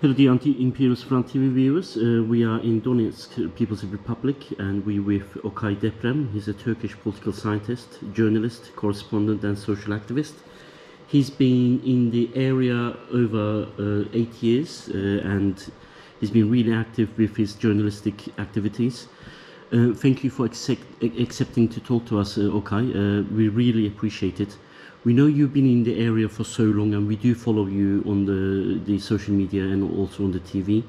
Hello, dear anti-imperialist Front TV viewers. We are in Donetsk, People's Republic, and we're with Okay Deprem. He's a Turkish political scientist, journalist, correspondent, and social activist. He's been in the area over 8 years, and he's been really active with his journalistic activities. Thank you for accepting to talk to us, Okay. We really appreciate it. We know you've been in the area for so long, and we do follow you on the social media and also on the TV,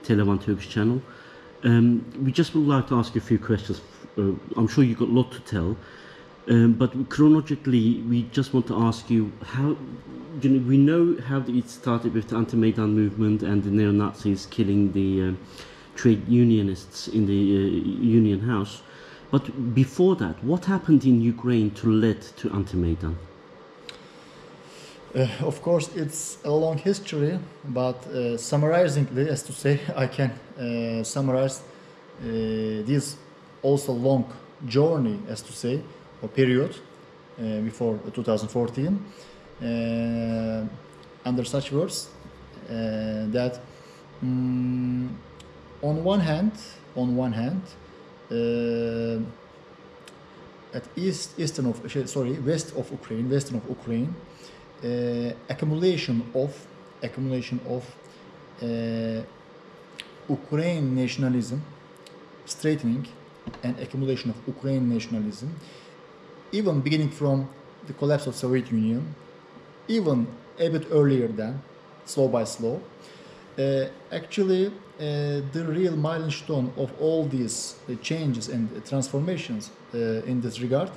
Televan Turkish channel. We just would like to ask you a few questions. I'm sure you've got a lot to tell, but chronologically, we just want to ask you how. We know how it started with the anti-Maidan movement and the neo-Nazis killing the trade unionists in the Union House. But before that, what happened in Ukraine to lead to anti-Maidan? Of course, it's a long history, but summarizingly, as to say, I can summarize this also long journey, as to say, or period before 2014, under such words that on one hand, at west of Ukraine, accumulation of Ukraine nationalism, straightening and accumulation of Ukraine nationalism, even beginning from the collapse of Soviet Union, even a bit earlier than, slow by slow. Actually, the real milestone of all these changes and transformations in this regard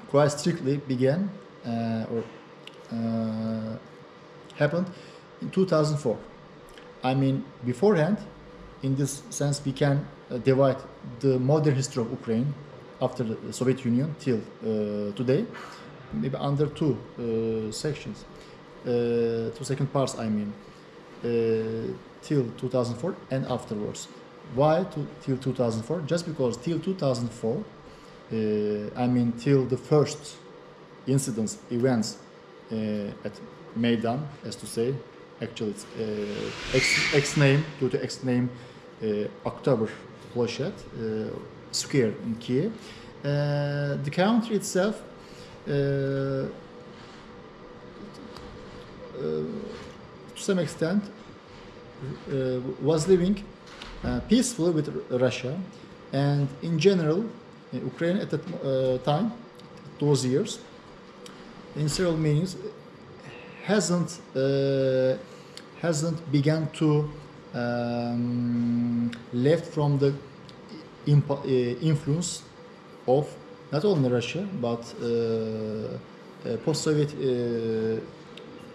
quite strictly began happened in 2004. I mean, beforehand, in this sense, we can divide the modern history of Ukraine after the Soviet Union till today, maybe under two sections, two second parts. I mean, till 2004 and afterwards. Why till 2004? Just because till 2004, I mean, till the first incidents, events at Maidan, as to say, actually it's X-name, due to X-name, October Plощad, square in Kiev. The country itself to some extent was living peacefully with Russia, and in general, Ukraine at that time, those years, in several meanings, hasn't begun to left from the influence of not only Russia but post-Soviet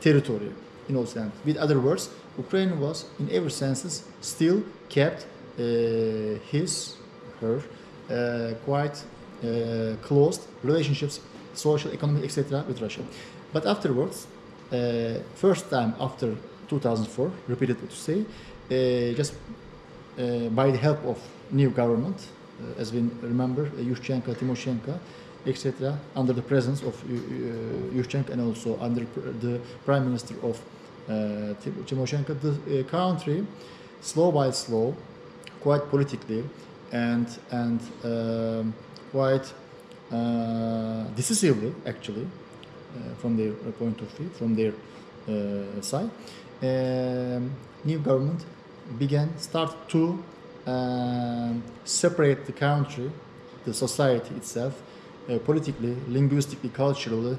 territory in all sense. With other words, Ukraine was in every senses still kept her quite closed relationships, social, economic, etc. with Russia. But afterwards, first time after 2004, repeatedly to say, just by the help of new government, as we remember, Yushchenko, Timoshenko, etc., under the presence of Yushchenko and also under the prime minister of Timoshenko, the country, slow by slow, quite politically and quite decisively, actually, from their point of view, from their side, new government start to separate the country, the society itself, politically, linguistically, culturally,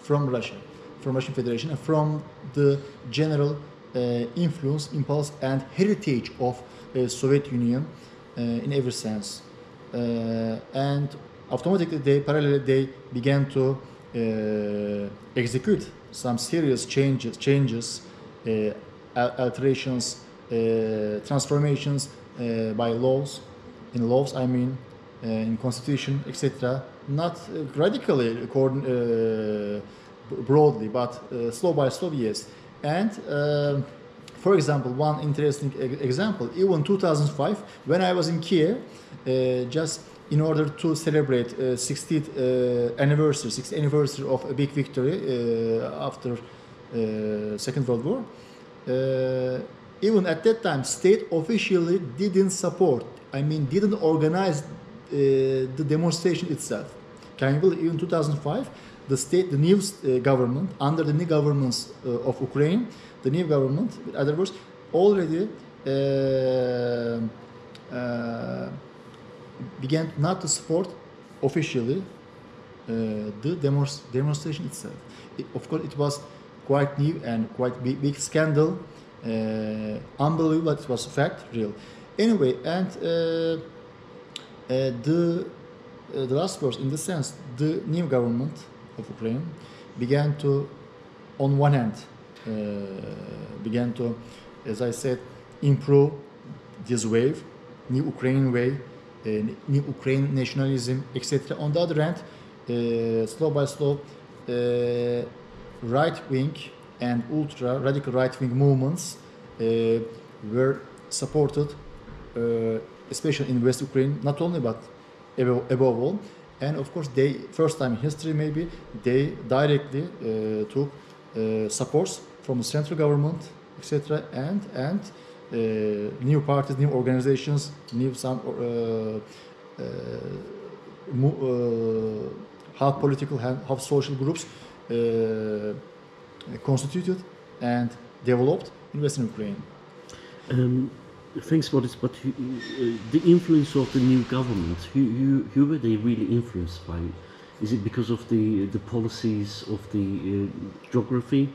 from Russia, from Russian Federation, and from the general influence, impulse, and heritage of Soviet Union in every sense. And automatically, parallelly, they began to execute some serious changes, alterations, transformations by laws, I mean, in constitution, etc. Not radically, broadly, but slow by slow, yes. And for example, one interesting example, even 2005, when I was in Kiev, just in order to celebrate 60th anniversary of a big victory after Second World War, even at that time, state officially didn't support. I mean, didn't organize the demonstration itself. Can you believe? Even 2005, the new government, under the new governments of Ukraine, the new government, in other words, already began not to support officially the demonstration itself. Of course, it was quite new and quite big scandal, unbelievable, but it was fact, real. Anyway, and the last verse, in the sense, the new government of Ukraine began to, on one hand, began to, as I said, improve this wave, new Ukrainian way, new Ukrainian nationalism, etc. On the other hand, slow by slow, right-wing and ultra-radical right-wing movements were supported, especially in West Ukraine, not only but above all. And of course, they, first time in history maybe, they directly took supports from the central government, etc. and new parties, new organizations, new some half political, half social groups constituted and developed in Western Ukraine. Thanks for this, but the influence of the new government, who were they really influenced by? Is it because of the policies of the geography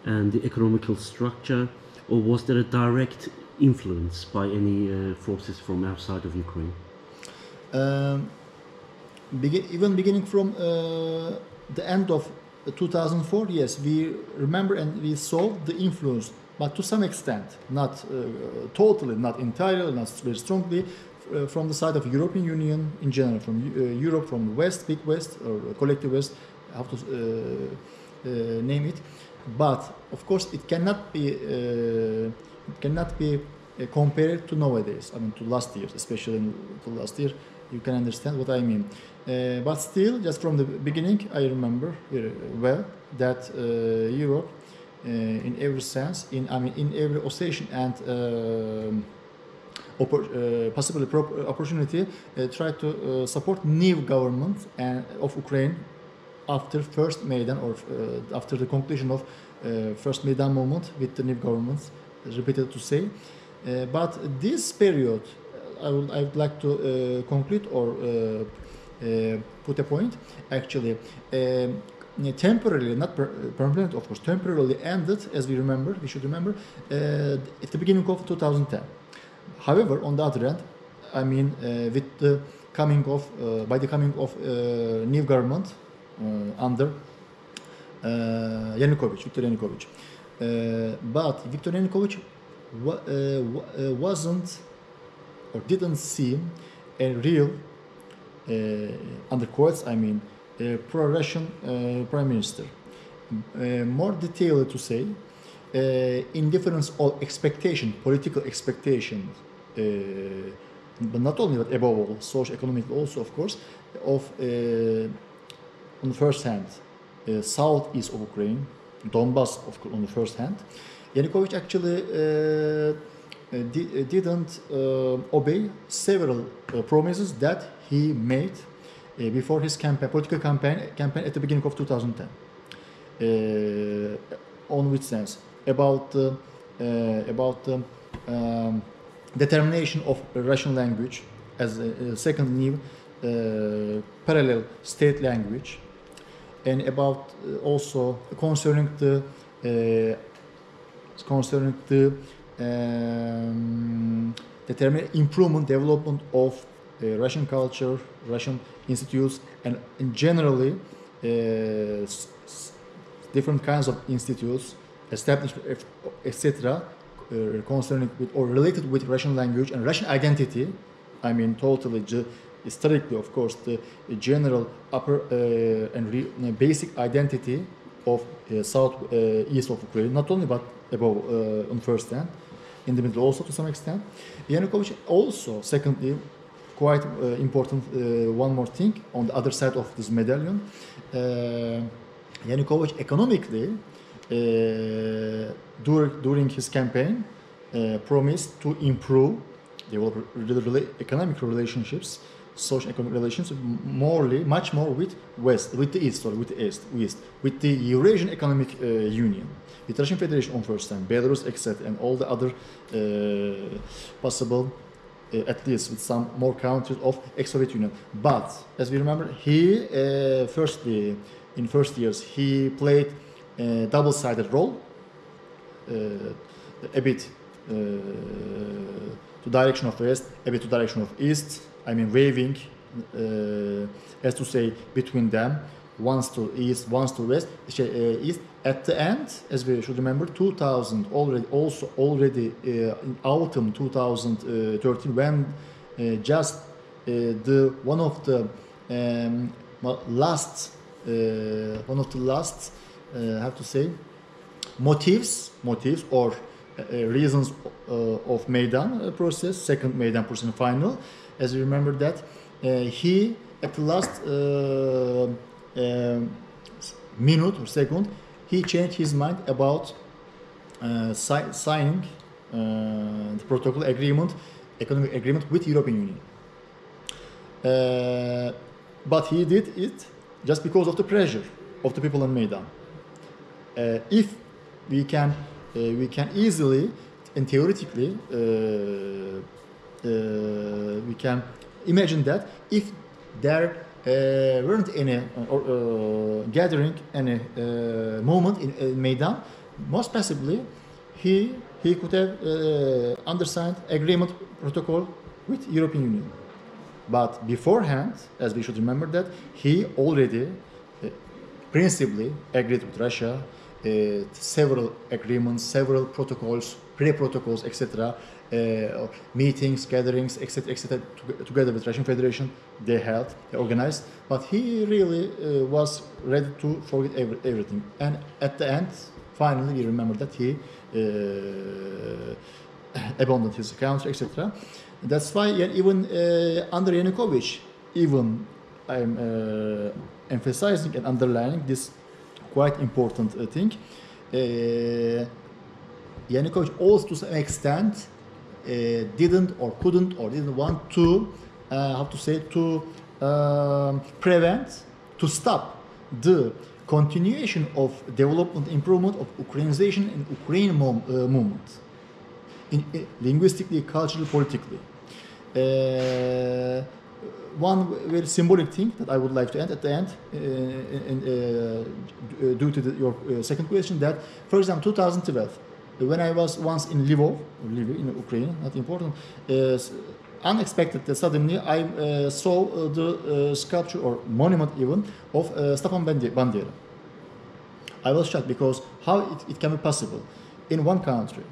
and the economical structure, or was there a direct influence by any forces from outside of Ukraine? Even beginning from the end of 2004, yes, we remember and we saw the influence, but to some extent, not totally, not entirely, not very strongly, from the side of European Union in general, from Europe, from the West, big West, or collective West, how to name it. But of course, it cannot be compared to nowadays. I mean, to last year, especially to last year. You can understand what I mean. But still, just from the beginning, I remember very well that Europe, in every sense, in every occasion and possibly opportunity, tried to support new government of Ukraine after first Maidan, or after the conclusion of first Maidan movement with the new government, repeated to say. But this period, I would like to conclude or put a point. Actually, temporarily, not permanent, of course, temporarily ended, as we should remember, at the beginning of 2010. However, on the other hand, I mean, with the coming of, by the coming of new government under Viktor Yanukovych, but Viktor Yanukovych wasn't or didn't seem a real, under quotes, I mean, pro-Russian prime minister. More detailed to say, in difference of expectation, political expectation, but not only, but above all, socio-economic also, of course, of, on the first hand, southeast of Ukraine, Donbass on the first hand, Yanukovych actually didn't obey several promises that he made before his political campaign at the beginning of 2010. On which sense? About determination of Russian language as a second new parallel state language, and about also concerning the improvement, development of Russian culture, Russian institutes, and generally different kinds of institutes established, etc., concerning with or related with Russian language and Russian identity. I mean, totally historically, of course, the general upper and basic identity of southeast of Ukraine, not only but above on first hand, in the middle also to some extent. Yanukovych also, secondly, quite important, one more thing on the other side of this medallion. Yanukovych economically during his campaign, promised to improve economic relationships, social economic relations, much more with with the East, with the Eurasian Economic Union, with Russian Federation on first time, Belarus, etc., and all the other possible, at least with some more countries of ex-Soviet Union. But as we remember, he in first years he played a double-sided role, a bit to direction of west, a bit to direction of east. I mean, waving, as to say, between them, once to east, once to west, east. At the end, as we should remember, 2000 already in autumn 2013, when just one of the last how to say, motives or reasons of Maidan process, second Maidan process final. As you remember that he at the last minute or second he changed his mind about signing the protocol agreement, economic agreement with European Union. But he did it just because of the pressure of the people on Maidan. If we can easily and theoretically we can imagine that if there weren't any gathering, any movement in Maidan, most possibly he could have undersigned agreement protocol with European Union. But beforehand, as we should remember that he already principally agreed with Russia, several agreements, several protocols, pre-protocols, etc., meetings, gatherings, etc., together with Russian Federation, they organized. But he really was ready to forget everything. And at the end, finally, we remember that he abandoned his country, etc. That's why even under Yanukovych, even I'm emphasizing and underlining this quite important thing. Yanukovych also to some extent didn't or couldn't or didn't want to prevent, to stop the continuation of development, improvement of Ukrainization and Ukraine movement, linguistically, culturally, politically. One very symbolic thing that I would like to end at the end, due to your second question, that, for example, 2012, when I was once in Lviv in Ukraine, not important, unexpectedly, suddenly I saw the sculpture or monument even of Stepan Bandera. I was shocked because how it can be possible in one country,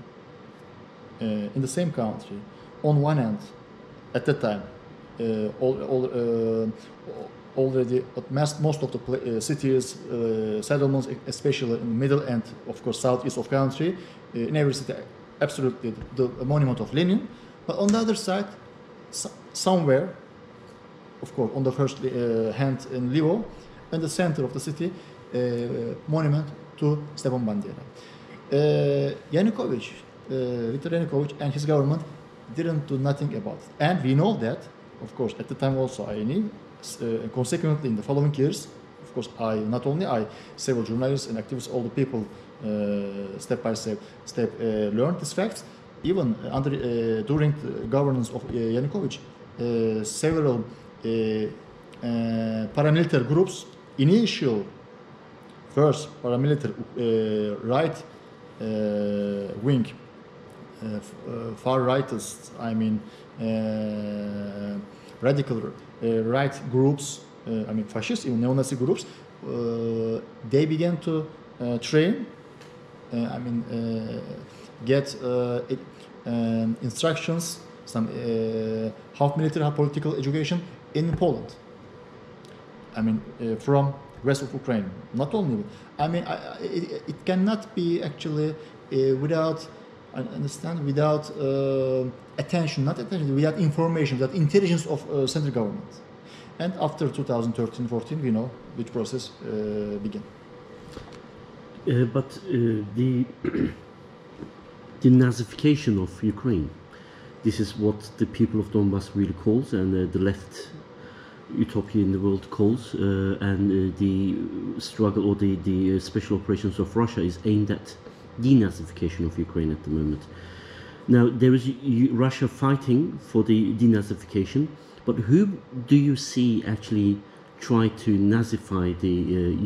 in the same country, on one hand, at that time, already most of the cities, settlements, especially in the middle and of course southeast of country, in every city, absolutely the monument of Lenin. But on the other side, somewhere, of course, on the first hand in Lviv, in the center of the city, monument to Stepan Bandera. Yanukovych, Viktor Yanukovych and his government didn't do nothing about it. And we know that, of course, at the time also I knew, consequently in the following years, of course, not only I, several journalists and activists, all the people, step by step, learned these facts. Even during the governance of Yanukovych, several paramilitary groups, first paramilitary right wing, far rightists, I mean radical right groups, I mean fascist, even neo-Nazi groups, they began to train, get instructions, some half military, half political education in Poland. From west of Ukraine. Not only, it cannot be actually without attention, without information, without intelligence of central government. And after 2013-14, we know which process began. But the the Nazification of Ukraine. This is what the people of Donbass really calls, and the left utopia in the world calls, and the struggle or the special operations of Russia is aimed at denazification of Ukraine at the moment. Now there is Russia fighting for the denazification, but who do you see actually try to nazify the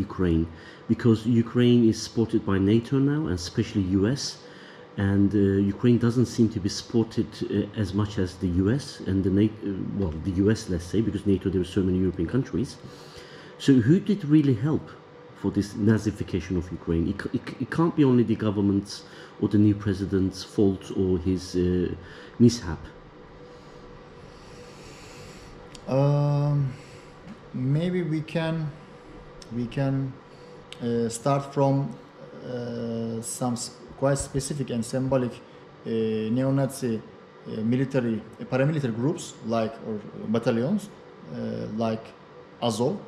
Ukraine? Because Ukraine is supported by NATO now, and especially US. And Ukraine doesn't seem to be supported as much as the US and the NATO, well, the US, let's say, because NATO, there are so many European countries. So who did really help for this Nazification of Ukraine? It can't be only the government's or the new president's fault or his mishap. Maybe we can start from some quite specific and symbolic neo-Nazi military, paramilitary groups or battalions like Azov.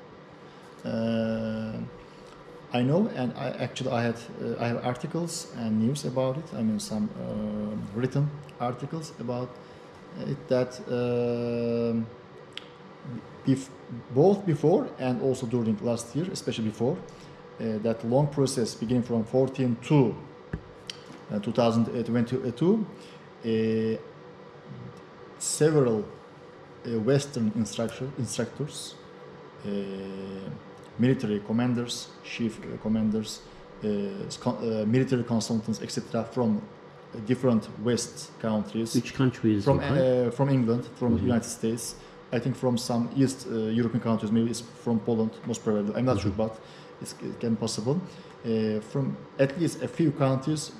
I know, and I have articles and news about it. I mean, some written articles about it that both before and also during last year, especially before, that long process beginning from 14 to 2022, several Western instructors, military commanders, chief commanders, military consultants, etc., from different West countries. Which countries? From England, from the United States. I think from some East European countries. Maybe it's from Poland, most probably. I'm not sure, but it can be possible. From at least a few countries,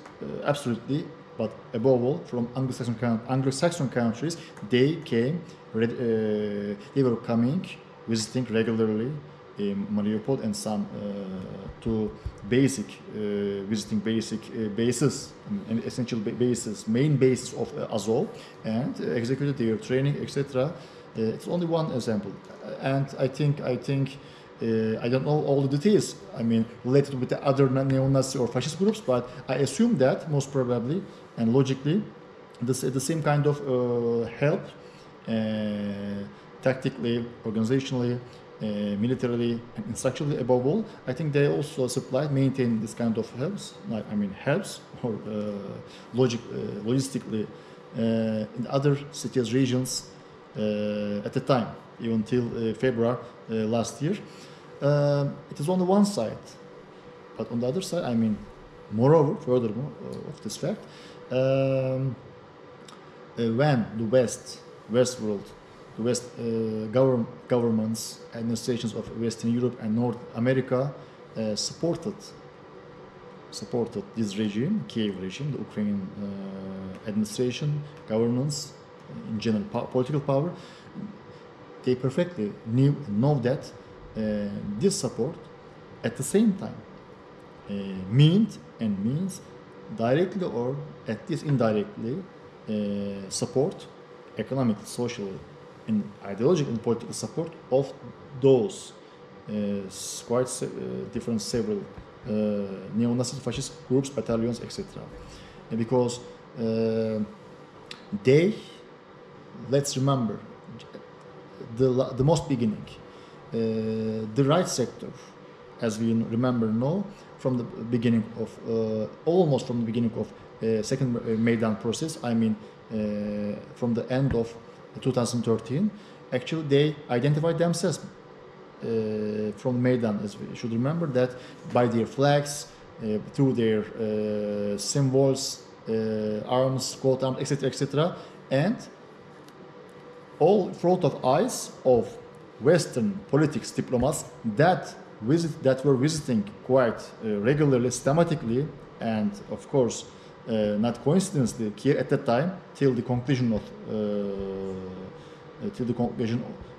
absolutely, but above all, from Anglo-Saxon countries, they came. They were coming, visiting regularly in Mariupol, and some to visiting basic bases, and essential bases, main bases of Azov, and executed their training, etc. It's only one example, and I think I don't know all the details. I mean, related with the other neo-Nazi or fascist groups, but I assume that most probably and logically, the same kind of help, tactically, organizationally, militarily, and instructionally, above all, I think they also maintain this kind of helps. Helps or logistically in other cities, regions at the time, even till February last year. It is on the one side, but on the other side, moreover, furthermore of this fact, when the West world, the West governments, administrations of Western Europe and North America supported this regime, Kiev regime, the Ukrainian administration, governance, in general, political power, they perfectly know that this support at the same time means directly or at least indirectly support economic, social, and ideological and political support of those quite different several neo-Nazi fascist groups, battalions, etc. Because let's remember the most beginning, the right sector, as we remember now, from the beginning of almost from the beginning of second Maidan process. From the end of 2013, actually they identified themselves from Maidan, as we should remember, that by their flags, through their symbols, arms, coat arms, etc., etc., and all front of eyes of Western politics diplomats that were visiting quite regularly, systematically, and of course not coincidentally here at that time till the conclusion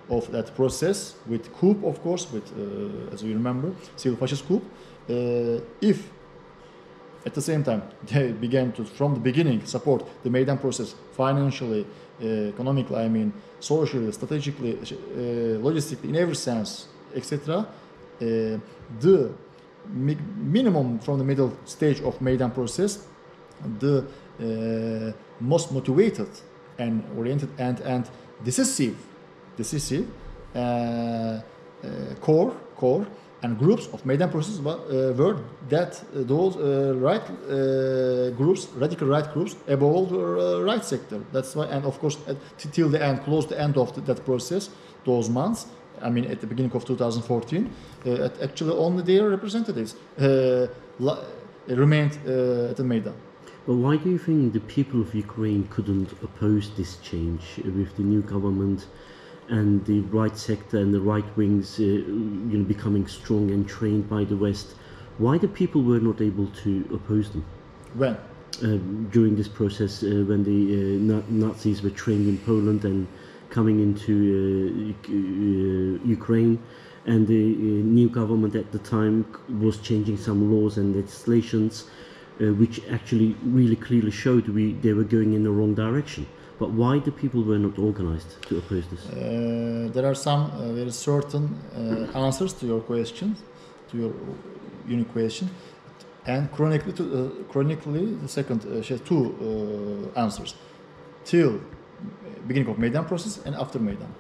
of that process with coup, of course, with as we remember, civil fascist coup. If at the same time they began to, from the beginning, support the Maidan process financially, economically, socially, strategically, logistically, in every sense, etc., the minimum from the middle stage of Maidan process, the most motivated and oriented and decisive core and groups of Maidan process were that those radical right groups above all the right sector. That's why, and of course, till the end, close the end of that process, those months. I mean, at the beginning of 2014, actually only their representatives remained at the Maidan. But why do you think the people of Ukraine couldn't oppose this change with the new government and the right sector and the right wings becoming strong and trained by the West? Why the people were not able to oppose them? When? During this process, when the Nazis were trained in Poland and coming into Ukraine, and the new government at the time was changing some laws and legislations which actually really clearly showed they were going in the wrong direction. But why the people were not organized to oppose this? There are some very certain answers to your question, to your unique question, and chronically the second two answers till beginning of Maidan process and after Maidan,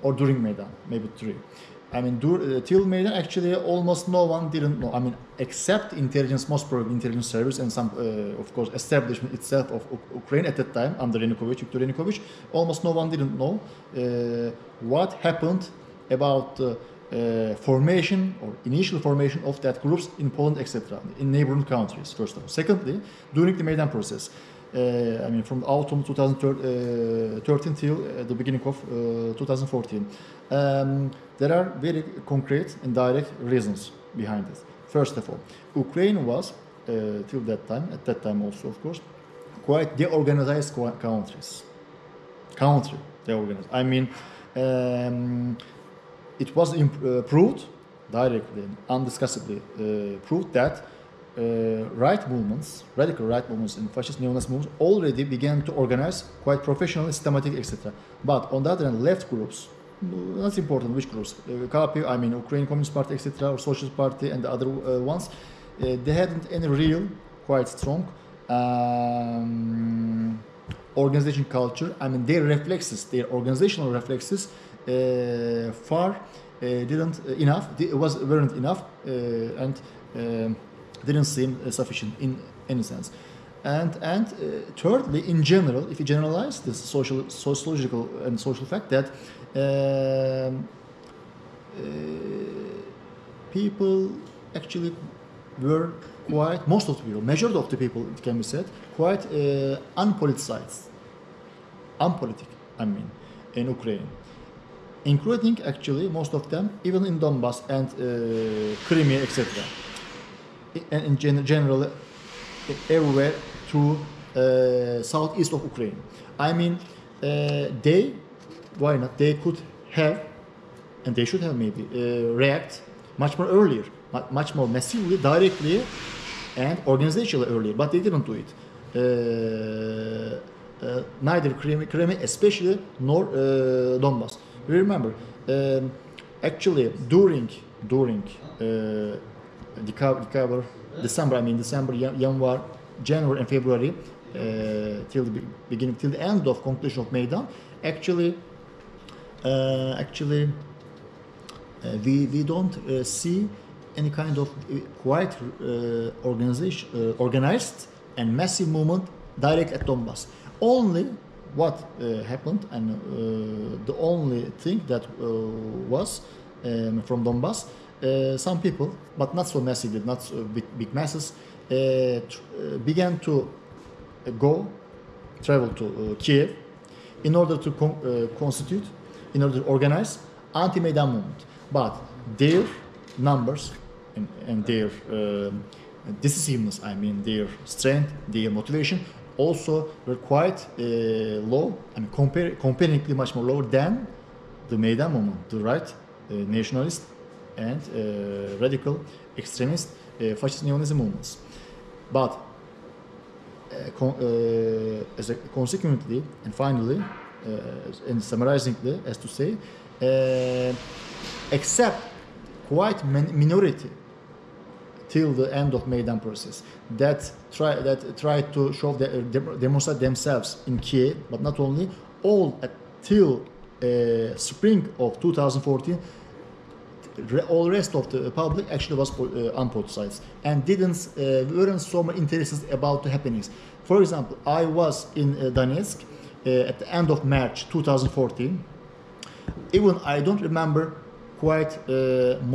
or during Maidan, maybe three. I mean, till Maidan, actually, almost no one didn't know. I mean, except intelligence, most probably intelligence service and some, of course, establishment itself of Ukraine at that time under Viktor Yanukovych, almost no one didn't know what happened about the formation or initial formation of that groups in Poland, etc., in neighboring countries. First of all, secondly, during the Maidan process. I mean, from autumn 2013 till the beginning of 2014. There are very concrete and direct reasons behind it. First of all, Ukraine was, till that time, at that time also, of course, quite deorganized country, deorganized. I mean, it was proved, directly and undiscussably proved that right movements, radical right movements and fascist neo-Nazi movements already began to organize quite professionally, systematic, etc. But on the other hand, left groups, that's important, which groups, KP, I mean Ukraine Communist Party, etc., or Socialist Party and the other ones, they hadn't any real, quite strong organization culture. I mean, their reflexes, their organizational reflexes, weren't enough, and didn't seem sufficient in any sense. And thirdly, in general, if you generalize this sociological and social fact that people actually were quite, most of the people, majority of the people, it can be said, quite unpoliticized, unpolitic, I mean, in Ukraine. Including actually most of them, even in Donbass and Crimea, etc. And in general, everywhere through southeast of Ukraine. I mean, why not? They could have, and they should have maybe, react much more earlier, much more massively, directly, and organizationally earlier, but they didn't do it. Neither Crimea, especially, nor Donbass. Remember, actually, during December, January and February, till the end of conclusion of Maidan, actually, we don't see any kind of quite organized and massive movement direct at Donbass. Only what happened, and the only thing that was from Donbass, some people, but not so massively, not so big masses, began to travel to Kiev in order to organize anti-Maidan movement. But their numbers and their decisiveness, I mean their strength, their motivation, also were quite low, and comparatively much more lower than the Maidan movement, the right nationalist and radical extremist fascist neo-Nazi movements. But consequently and finally, and summarizingly, as to say, except quite minority till the end of Maidan process that tried to show demonstrate themselves in Kiev, but not only, all till spring of 2014. All rest of the public actually was unpoliticized and weren't so much interested about the happenings. For example, I was in Donetsk at the end of March 2014. Even I don't remember quite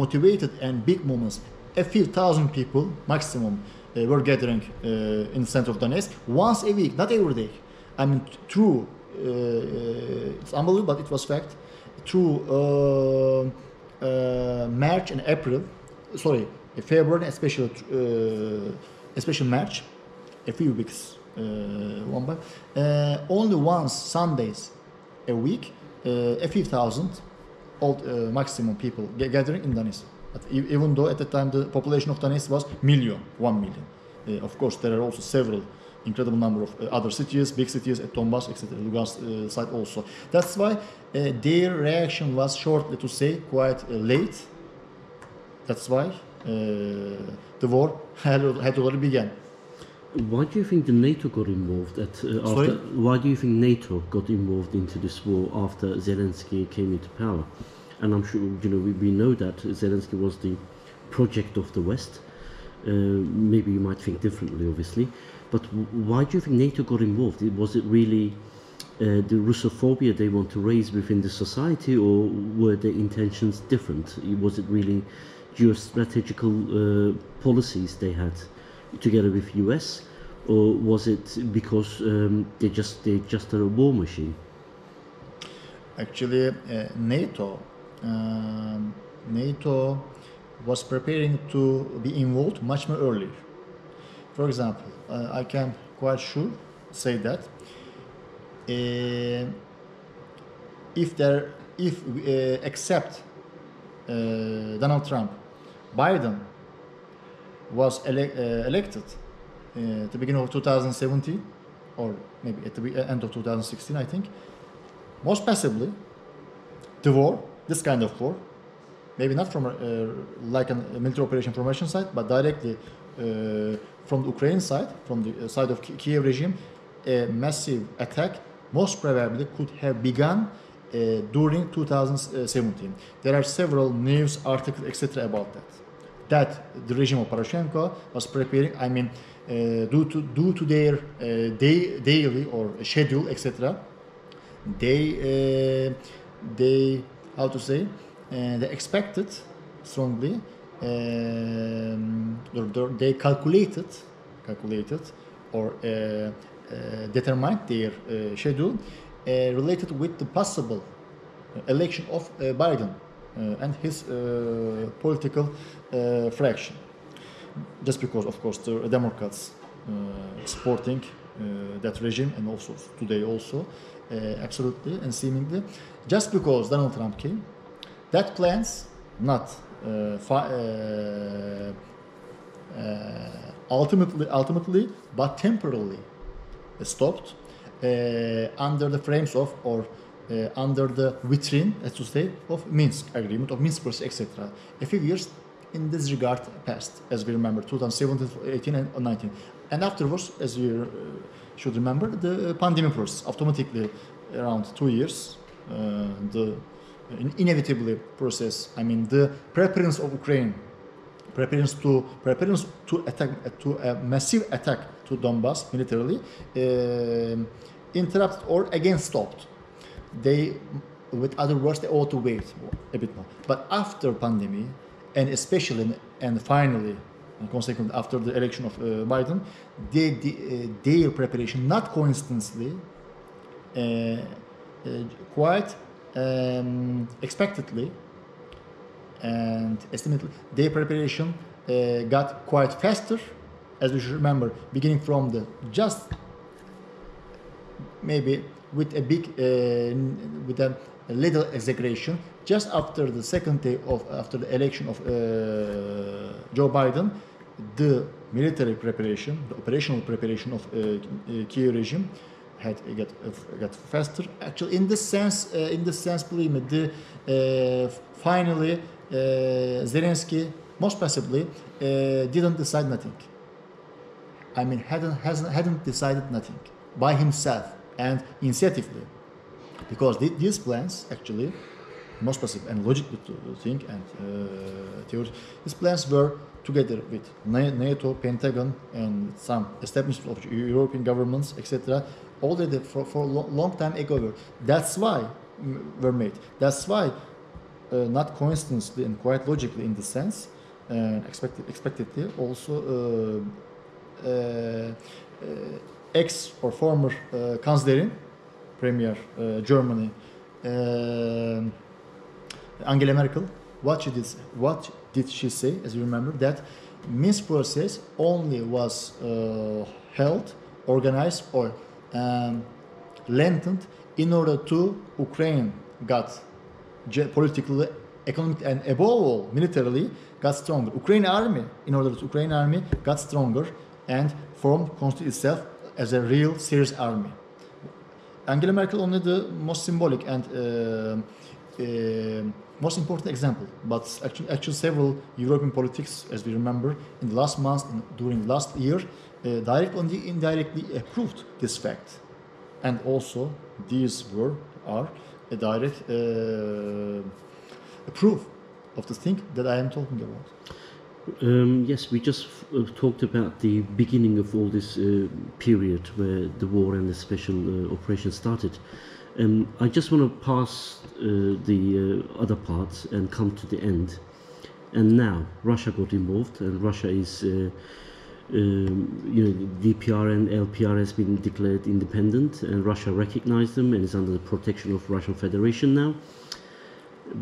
motivated and big moments. A few thousand people maximum were gathering in the center of Donetsk once a week, not every day. I mean, true, it's unbelievable, but it was fact. Through March and April, sorry, February, especially March, a few weeks, only once Sundays a week, a few thousand maximum people gathering in Donetsk. But even though at the time the population of Donetsk was 1 million. Of course, there are also several incredible number of other cities, big cities at Donbass, etc., Lugansk side also. That's why their reaction was, shortly to say, quite late. That's why the war had already begun. Why do you think the NATO got involved after? Why do you think NATO got involved into this war after Zelensky came into power? And I'm sure we know that Zelensky was the project of the West. Maybe you might think differently, obviously. But why do you think NATO got involved? Was it really the Russophobia they want to raise within the society, or were their intentions different? Was it really geostrategical policies they had together with US, or was it because they just are a war machine? Actually, NATO was preparing to be involved much more earlier. For example, I can quite sure say that if except Donald Trump, Biden was elected at the beginning of 2017, or maybe at the end of 2016, I think, most possibly the war, this kind of war, maybe not from like a military operation from Russian side, but directly from the Ukraine side, from the side of Kiev regime, a massive attack most probably could have begun during 2017. There are several news articles, etc., about that. That the regime of Poroshenko was preparing. I mean, due to their daily or schedule, etc., they how to say, they expected strongly. They calculated or determined their schedule related with the possible election of Biden and his political fraction. Just because, of course, the Democrats supporting that regime, and also today also absolutely and seemingly, just because Donald Trump came, that plans not ultimately, but temporarily stopped under the frames of, or under the vitrine, as to say, of Minsk agreement, of Minsk process, etc. A few years in this regard passed, as we remember, 2017, 18, and 19. And afterwards, as you should remember, the pandemic process, automatically around 2 years, the inevitably process, I mean, the preparedness of Ukraine, preparedness to attack, to a massive attack to Donbass militarily, interrupted or again stopped. They, with other words, they ought to wait a bit more. But after pandemic, and especially and finally, and consequently after the election of Biden, their preparation, not coincidentally, quite expectedly and estimatedly, their preparation got quite faster, as we should remember, beginning from the just maybe with a big with a little exaggeration, just after the second day after the election of Joe Biden, the military preparation, the operational preparation of Kiev regime had got faster. Actually, in this sense, believe me, finally Zelensky most possibly didn't decide nothing. I mean, hadn't decided nothing by himself and initiatively, because these plans actually, most possible and logically to think and theory, these plans were together with NATO, Pentagon, and some establishments of European governments, etc. Already for a long time ago. That's why were made. That's why, not coincidentally and quite logically in the sense, and expectedly also ex or former Kanzlerin, Premier Germany, Angela Merkel, what did she say, as you remember, that Minsk process only was held, organized, or lengthened in order to Ukraine got politically, economically, and above all militarily got stronger. In order to Ukraine army got stronger and constituted itself as a real serious army. Angela Merkel only the most symbolic and most important example, but actually several European politics, as we remember, in the last months and during last year, directly and indirectly approved this fact, and also these are a direct proof of the thing that I am talking about. Yes, we just talked about the beginning of all this period where the war and the special operation started. I just want to pass the other parts and come to the end. And now Russia got involved, and Russia is, DPR and LPR has been declared independent, and Russia recognized them and is under the protection of Russian Federation now.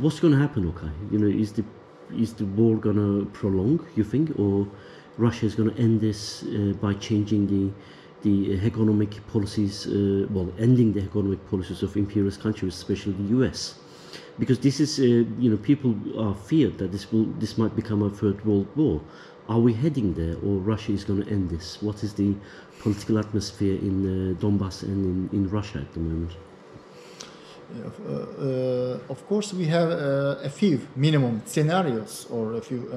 What's going to happen, Okay? Is the war going to prolong, you think, or Russia is going to end this by changing the economic policies, ending the economic policies of imperialist countries, especially the US? Because this is, people are feared that this might become a third world war. Are we heading there, or Russia is going to end this? What is the political atmosphere in Donbass and in Russia at the moment? Of course, we have a few minimum scenarios or a few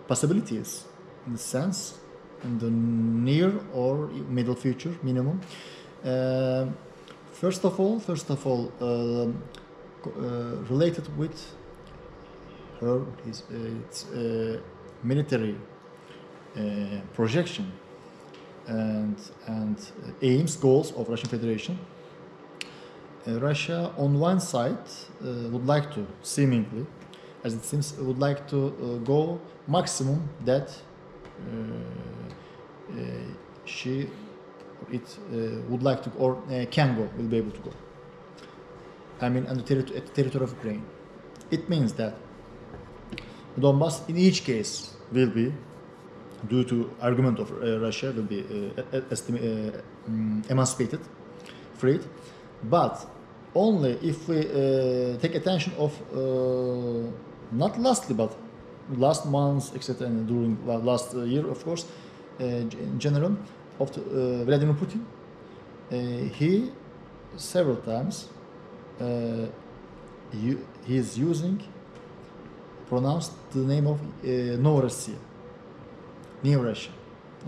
possibilities in the sense in the near or middle future minimum. First of all, related with its military projection and aims, goals of Russian Federation. Russia, on one side, would like to, seemingly, as it seems, would like to go maximum that would like to, or can go, will be able to go. I mean, on the territory of Ukraine. It means that Donbass, in each case, will be, due to argument of Russia, will be emancipated, freed, but only if we take attention of not lastly, but last months, etc., and during last year, of course, in general, of Vladimir Putin, he several times he is pronounced the name of Novorossiya, New Russia,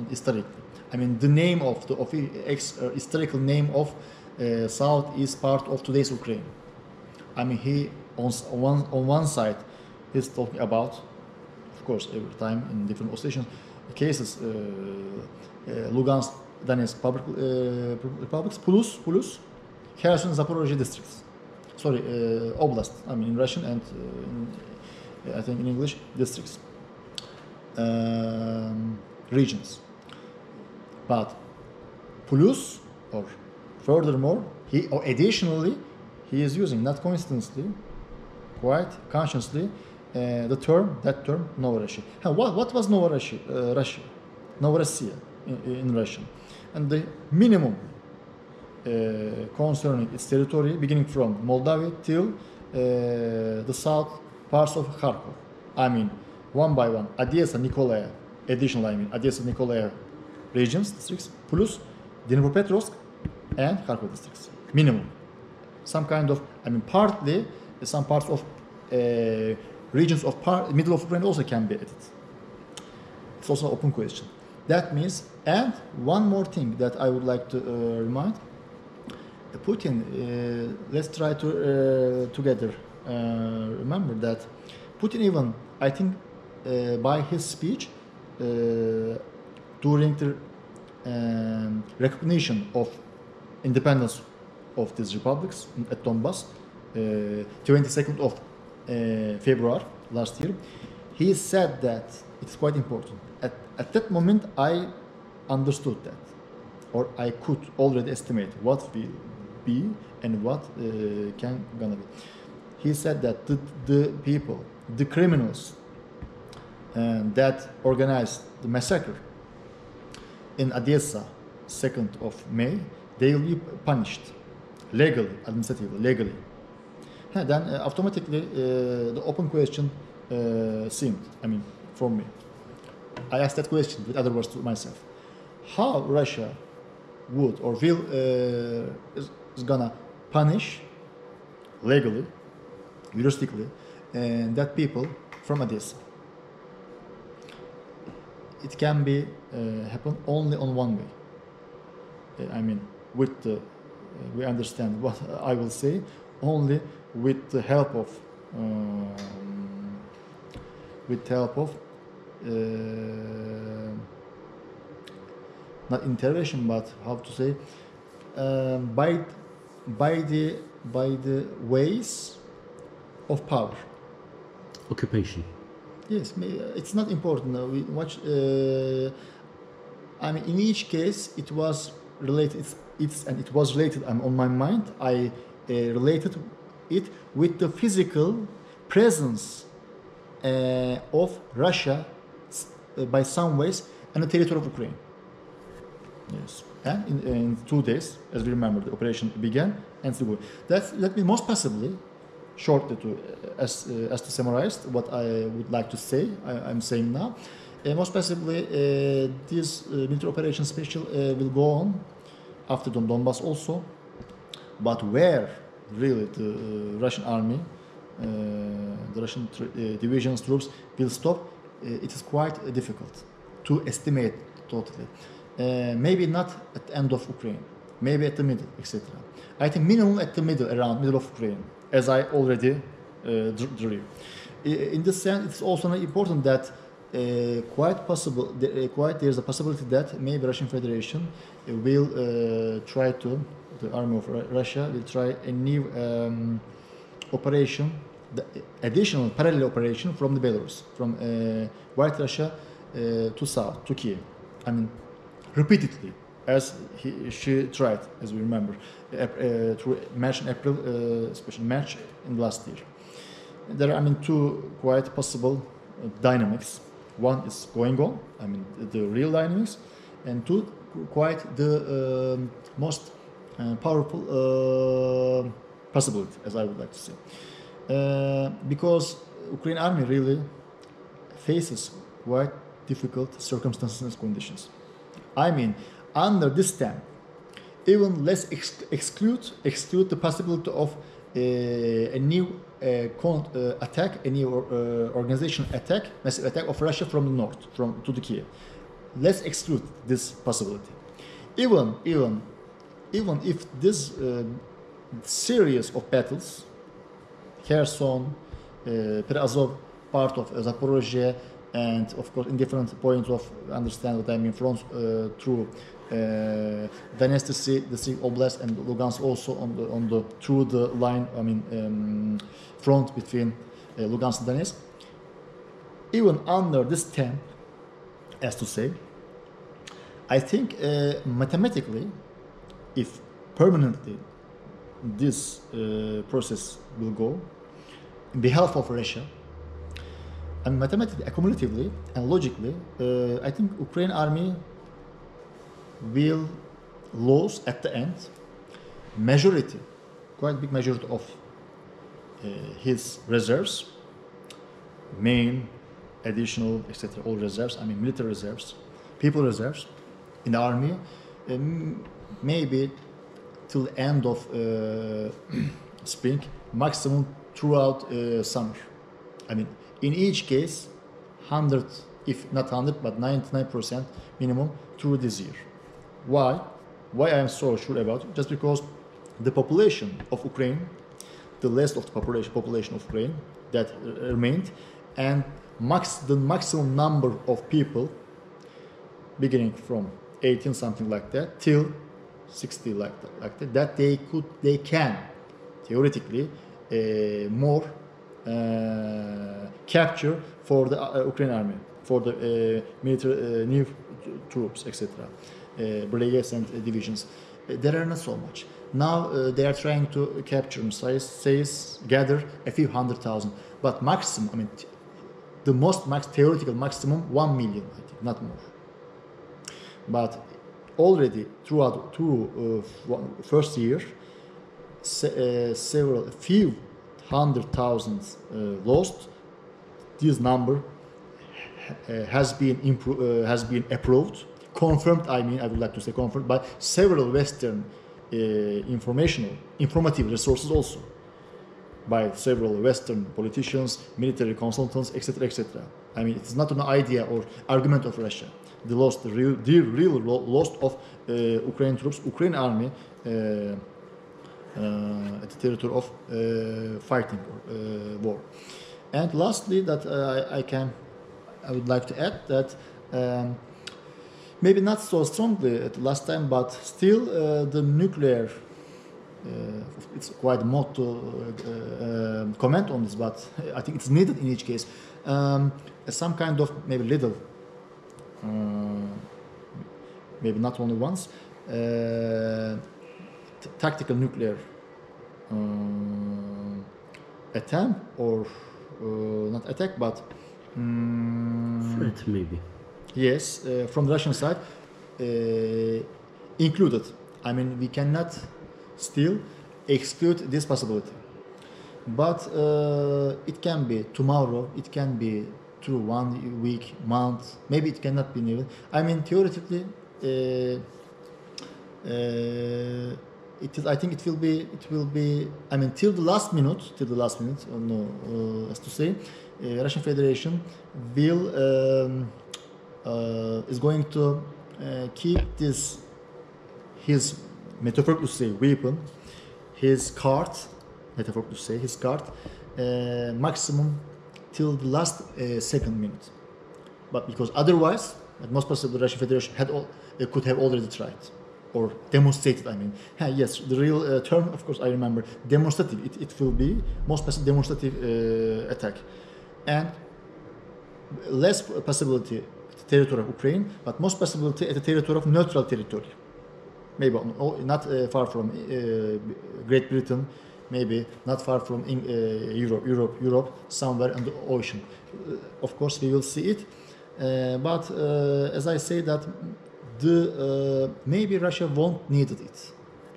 historically. I mean, the name of the historical name of southeast part of today's Ukraine. I mean, he on one side is talking about, of course, every time in different occasions, cases, Lugansk, Donetsk republics, plus Kherson, Zaporozhye districts. Sorry, oblast. I mean, in Russian and I think in English, districts, regions. But plus or furthermore, additionally, he is using, not coincidentally, quite consciously, that term, Novorossiya. What was Novorossiya? Novorossiya in Russian. And the minimum concerning its territory, beginning from Moldavia till the south parts of Kharkov. I mean, one by one, Odessa, Nikolaev, Odessa, Nikolaev regions, districts, plus Dnipropetrovsk and Kharkov districts, minimum. Some kind of, partly some parts of regions of middle of Ukraine also can be added. It's also an open question. That means, and one more thing that I would like to remind, Putin, let's try to together remember that Putin even, I think, by his speech during the recognition of independence of these republics at Donbass, 22nd of February last year, he said that it's quite important. At that moment, I understood that, or I could already estimate what will be and what can gonna be. He said that the people, the criminals that organized the massacre in Odessa, 2nd of May, they will be punished legally, administratively, legally. Then automatically the open question seemed, I mean, for me. I asked that question with other words to myself. How Russia would or will is gonna punish legally, juristically, that people from Odessa? It can be happen only on one way. I mean, with the we understand what I will say, only with the help of not intervention, but how to say, by the ways of power. Occupation. Yes, it's not important. We watch. I mean, in each case, it was related. It was related. On my mind. I related it with the physical presence of Russia by some ways on the territory of Ukraine. Yes, and in 2 days, as we remember, the operation began and still. That means most possibly, shortly as to summarize what I would like to say, I'm saying now. Most possibly, this military operation special will go on after Donbass also, but where really the Russian army, the Russian division's troops will stop, it is quite difficult to estimate totally. Maybe not at the end of Ukraine, maybe at the middle, etc. I think minimum at the middle, around middle of Ukraine, as I already drew. In this sense, it's also important that there's a possibility that maybe Russian Federation will try to, the army of Russia will try a new operation, the additional parallel operation from the Belarus, from White Russia to south, to Kiev. I mean, repeatedly, as she tried, as we remember, through March and April, especially March in last year. There are, I mean, two quite possible dynamics. One is going on, I mean, the real dynamics, and two, quite the most powerful possibility, as I would like to say. Because Ukraine army really faces quite difficult circumstances and conditions. I mean, under this stamp, even let's exclude the possibility of a new attack, a new organizational attack, massive attack of Russia from the north, to the Kiev. Let's exclude this possibility. Even if this series of battles, Kherson, Azov, part of Zaporozhye, and of course in different points of understand what I mean, front through Donetsk, the Oblast, and Lugansk also on the through the line, I mean, front between Lugansk and Donetsk. Even under this stamp, as to say, I think mathematically, if permanently this process will go in behalf of Russia, and mathematically, accumulatively, and logically, I think Ukraine army will lose at the end majority, quite big majority of his reserves, main, additional, etc. All reserves. I mean, military reserves, people reserves in the army, maybe till the end of spring, maximum throughout summer. I mean, In each case, 100, if not 100, but 99% minimum through this year. Why? Why I am so sure about it? Just because the population of Ukraine, the less of the population of Ukraine that remained, and the maximum number of people, beginning from 18 something like that till 60 like that they can theoretically more capture for the Ukrainian army, for the military new troops, etc. Brigades and divisions. There are not so much. Now they are trying to capture and gather a few 100,000, but maximum, I mean, the theoretical maximum 1 million, I think, not more. But already throughout first year, few 100,000 lost. This number has been approved, confirmed. I mean, I would like to say confirmed by several Western informative resources, also by several Western politicians, military consultants, etc., etc. I mean, it's not an idea or argument of Russia. The real loss of Ukrainian troops, Ukrainian army at the territory of fighting war. And lastly, that I would like to add that maybe not so strongly at the last time, but still the nuclear. It's quite mod to comment on this, but I think it's needed in each case. Some kind of maybe little, maybe not only once, tactical nuclear attempt or not attack, but threat maybe. Yes, from the Russian side included. I mean, we cannot still exclude this possibility, but it can be tomorrow, it can be through 1 week, month, maybe it cannot be even. I mean, theoretically I think it will be I mean, till the last minute, as to say, Russian Federation will is going to keep this, his, metaphorically to say, weapon, his card, maximum till the last second minute. But because otherwise, most possibly the Russian Federation could have already tried or demonstrated. I mean, yes, the real term, of course, I remember, demonstrative. It will be most possibly demonstrative attack, and less possibility at the territory of Ukraine, but most possibility at the territory of neutral territory. Maybe not far from Great Britain, maybe not far from Europe, somewhere in the ocean. Of course, we will see it. But as I say that maybe Russia won't need it,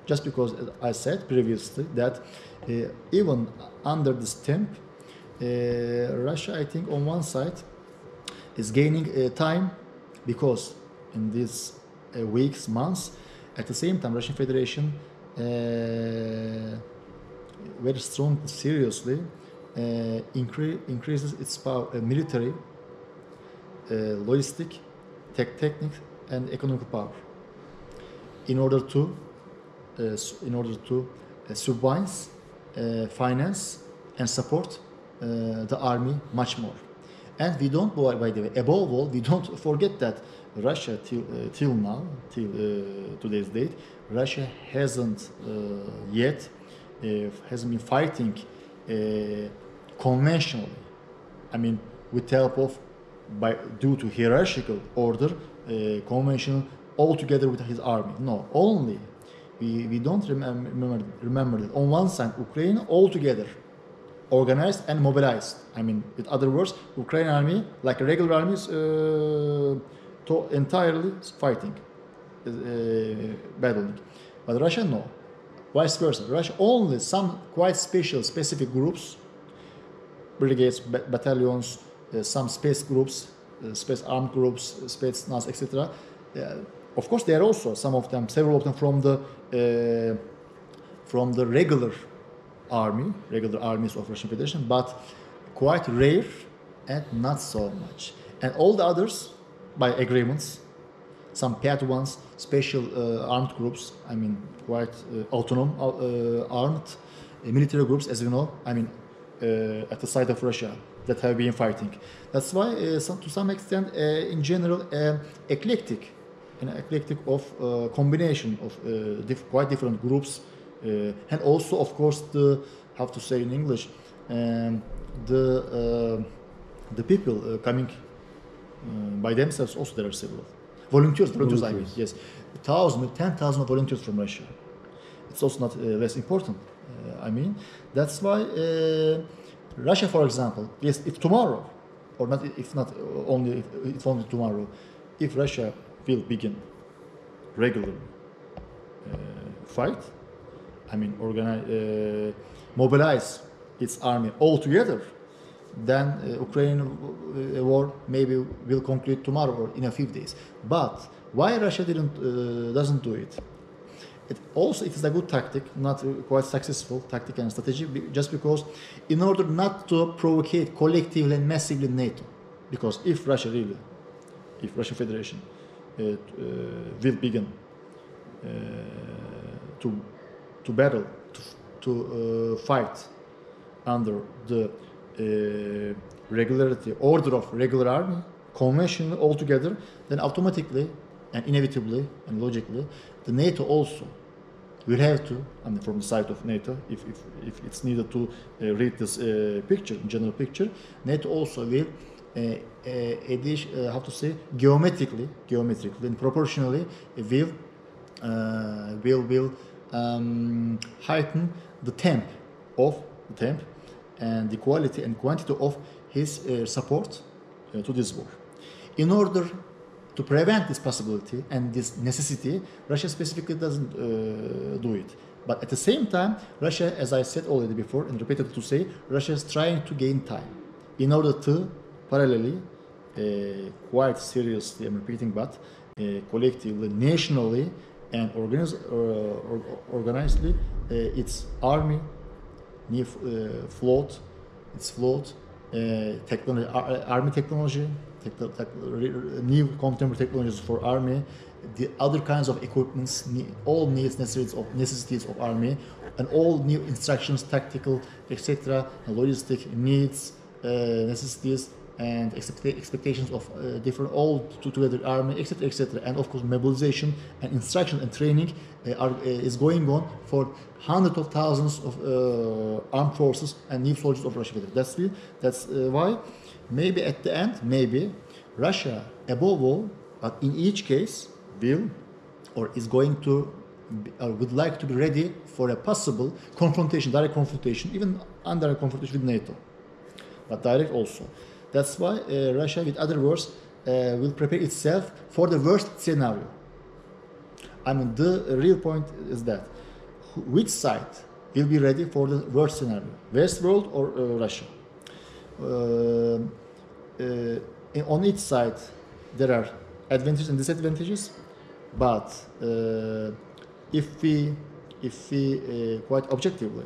just because I said previously that even under this temp, Russia, I think, on one side is gaining time, because in these weeks, months, at the same time, Russian Federation very strong, seriously increases its power, military, logistic, technique, and economic power, in order to supervise, finance, and support the army much more. And we don't, by the way, above all, we don't forget that Russia till now, till today's date, Russia hasn't been fighting conventionally. I mean, with help of, due to hierarchical order, conventional, all together with his army. No, only we don't remember that on one side, Ukraine all together, organized and mobilized. I mean, with other words, Ukrainian army, like a regular army, is entirely fighting, battling. But Russia, no. Vice versa. Russia only some quite specific groups, brigades, battalions, some space groups, space armed groups, space NAS, etc. Of course, there are also some of them, several of them from the regular armies of Russian Federation, but quite rare and not so much. And all the others, by agreements, some paired ones, special armed groups, I mean, quite autonomous armed military groups, as you know, I mean, at the side of Russia that have been fighting. That's why, to some extent, in general, eclectic, an eclectic of combination of quite different groups, and also, of course, the, how to say in English, the people coming by themselves. Also, there are several volunteers. I mean, yes, 10,000 volunteers from Russia. It's also not less important. I mean, that's why Russia, for example, yes, if tomorrow, or not, if not only, if only tomorrow, if Russia will begin regular fight, I mean, mobilize its army all together, then Ukraine war maybe will conclude tomorrow or in a few days. But why Russia doesn't do it? It is a good tactic, not quite successful tactic and strategy, just because in order not to provocate collectively and massively NATO. Because if Russian Federation will begin to battle, to fight under the order of regular army, conventionally altogether, then automatically and inevitably and logically, the NATO also will have to, I mean, from the side of NATO, if it's needed to read this picture, general picture, NATO also will, how to say, geometrically and proportionally will heighten the temp and the quality and quantity of his support to this war. In order to prevent this possibility and this necessity, Russia specifically doesn't do it. But at the same time, Russia, as I said already before and repeated to say, Russia is trying to gain time in order to parallelly, quite seriously, I'm repeating, but collectively, nationally, and organizedly, its army, new float, army technology, new contemporary technologies for army, the other kinds of equipments, all necessities of army, and all new instructions, tactical, etc., logistic needs, necessities, and expectations of different all together army, etc., etc., and of course mobilization and instruction and training is going on for hundreds of thousands of armed forces and new soldiers of Russia. That's why maybe at the end, Russia above all, but in each case will or is going to or would like to be ready for a possible confrontation, direct confrontation, even indirect confrontation with NATO, but direct also. That's why Russia, with other words, will prepare itself for the worst scenario. I mean, the real point is that which side will be ready for the worst scenario, West world or Russia? On each side, there are advantages and disadvantages, but if we quite objectively,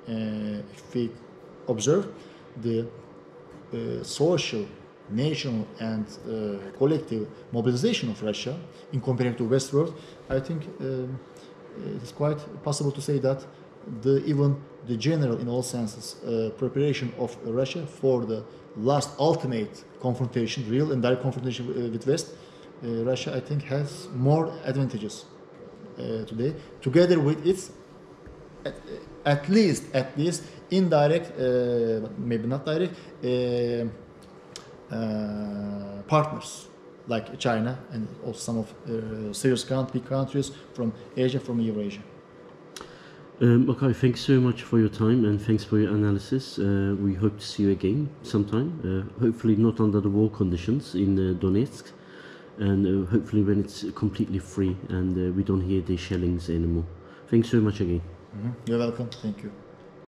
if we observe the social, national, and collective mobilization of Russia in comparing to West world, I think it's quite possible to say that even the general, in all senses, preparation of Russia for the last ultimate confrontation, real and direct confrontation with West, Russia, I think, has more advantages today, together with its at least indirect, maybe not direct, partners like China and also some of serious big countries from Asia, from Eurasia. Okay, thanks so much for your time and thanks for your analysis. We hope to see you again sometime, hopefully not under the war conditions in Donetsk, and hopefully when it's completely free and we don't hear the shellings anymore. Thanks so much again. You're welcome. Thank you.